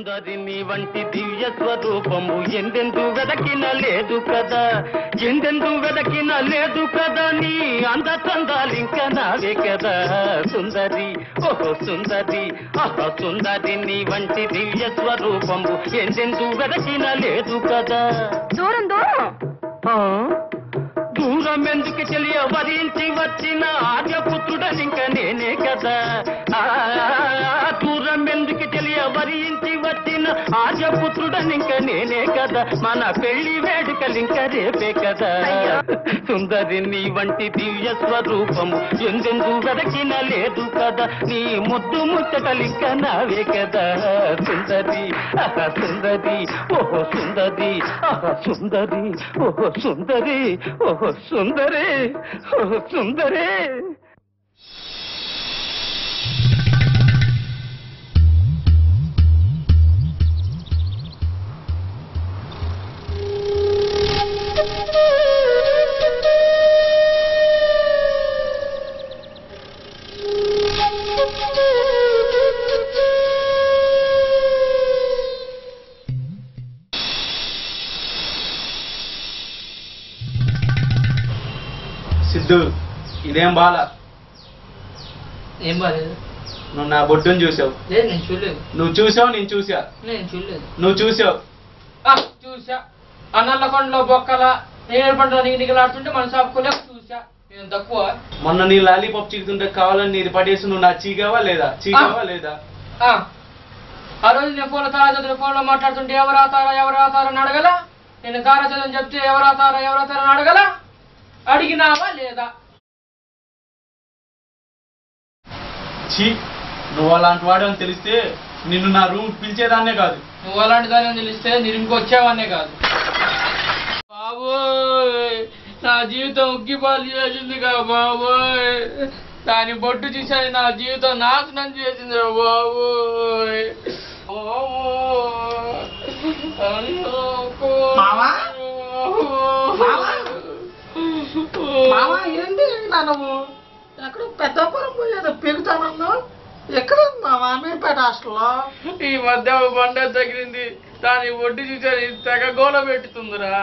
సుందరిని వంటి దివ్య స్వరూపము ఎందెందు వెదకిన లేదు కదా, ఎందెందు వెదకిన లేదు కదా, నీ అందచందాలింక నావే కదా సుందరి, ఓహో సుందరి, ఆహా సుందరిని వంటి దివ్య స్వరూపము ఎందెందు వెదకిన లేదు కదా. దూరం దూరం దూరం ఎందుకు తెలియ వరించి వచ్చిన ఆర్యపుత్రుడనింక నేనే కదా, దూరం ఎందుకు తెలియ వరించి వచ్చిన ఆర్యపుత్రుడనింక నేనే కదా, మన పెళ్లి వేడుకలింక రేపే కదా. సుందరిని వంటి దివ్య స్వరూపము ఎందెందు వెదకిన లేదు కదా, నీ ముద్దు ముచ్చటలింక నావే కదా సుందరి, ఆహా సుందరి, ఓహో సుందరి, ఆహా సుందరి, ఓహో సుందరి, ఓహో సుందరి, ఓహో సుందరి. సిద్ధు, ఇదేం బాల? ఏం బాలేదు. నువ్వు నా బొడ్డును చూసావు. లేదు నేను చూడలేదు. నువ్వు చూసావు, నేను చూసా. నేను చూడలేదు. నువ్వు చూసావు. చూసా. ఆ నల్లకొండలో బొక్కల నేరేడు పంటలో నీటికలాడుతుంటే మన సాపుకోలేక చూసా. నేను తక్కువ. మొన్న నీ లాలీపాప్ చీకుతుంటే కావాలని నీది పడేసి నువ్వు నా చీకావా లేదా? చీకావా లేదా? ఆ రోజు నేను ఫోన్లో తారాచంద్ర ఫోన్లో మాట్లాడుతుంటే ఎవరాతారని అడగల. నేను తారాచంద్రని చెప్తే ఎవరాతారని అడగల. అడిగినావా లేదా? చీ, నువ్వు అలాంటి వాడని తెలిస్తే నిన్ను నా రూమ్ పిలిచేదాన్నే కాదు. నువ్వు అలాంటి దాన్ని తెలిస్తే నేను ఇంకొచ్చేవాన్నే కాదు. బాబోయ్, నా జీవితం ఉగ్గిపాలు చేసిందిగా బాబోయ్. దాని బొట్టు చూసేది నా జీవితం నాశనం చేసింది బాబోయ్. ఏంటి నువ్వు ఎక్కడ పెద్దపురం పోయేదో పెరుగుతానన్నా? ఎక్కడ మావా? మీపేట హాస్టల్లో. ఈ మధ్య బండ తగిలింది, దాని ఒడ్డు చూసాను తెగ గోల పెట్టుతుందిరా.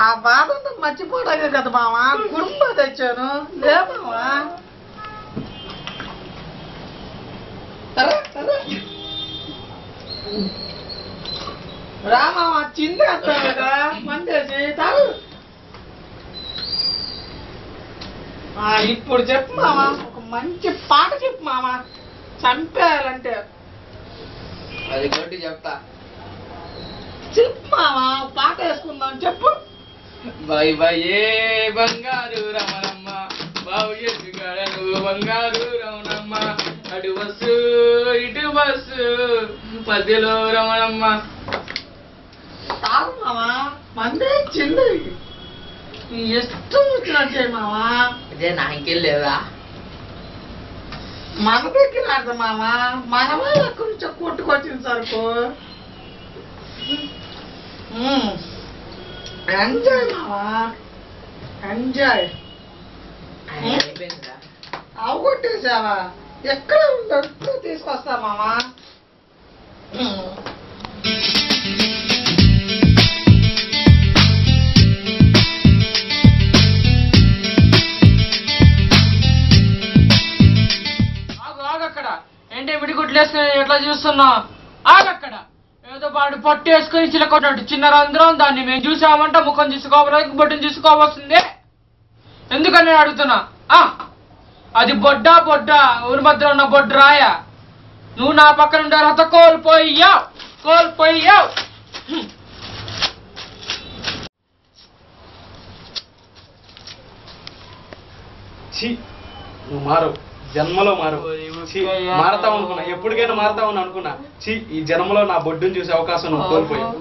ఆ బాధ మర్చిపోవడానికి కదా మావా కుటుంబం తెచ్చాను. లేమావా రామావా చిందేస్తాను కదా మందేసి తాగు. ఇప్పుడు చెప్పు మావా, ఒక మంచి పాట చెప్పు మావా, చంపేయాలంటే. అది కొట్టి చెప్తా. చెప్పు మావా, పాట వేసుకుందాం చెప్పు. బై బై ఏ బంగారు రమణమ్మ, బావు ఎదుగాడను బంగారు రమణమ్మ, అటు బస్సు ఇటు బస్సు మధ్యలో రమణమ్మ. తాగు మావా, మందే చిల్లు ఇష్టం వచ్చినట్టే మావా. ఇదే నా ఇంకెళ్ళేదా? మన దగ్గర ఆడదు మావా, మనమే ఎక్కడి నుంచో కొట్టుకొచ్చిన సరుకు. ఎంజాయ్ మావా, ఎంజాయ్. అవగొట్టేసావా? ఎక్కడ ఉండదు తీసుకొస్తా మావా. ఏంటి విడిగుడ్లేసి ఎట్లా చూస్తున్నా? ఆగక్కడ. ఏదో వాడు పట్టు వేసుకొని చిలకొట్టినట్టు చిన్న రంధ్రం, దాన్ని మేము చూసామంటే ముఖం చూసుకోవాలి, బొడ్డుని చూసుకోవాల్సిందే. ఎందుకని నేను అడుగుతున్నా? అది బొడ్డా ఊరి మధ్యలో ఉన్న బొడ్డు రాయా? నువ్వు నా పక్కన ఉండే అర్హత కోల్పోయావు. నువ్వు మారవు, జన్మలో మారవు. మారతావు అనుకున్నా, ఎప్పటికైనా మారతావు అనుకున్నా. ఈ జన్మలో నా బొడ్డుని చూసే అవకాశం నువ్వు కోల్పోయావు.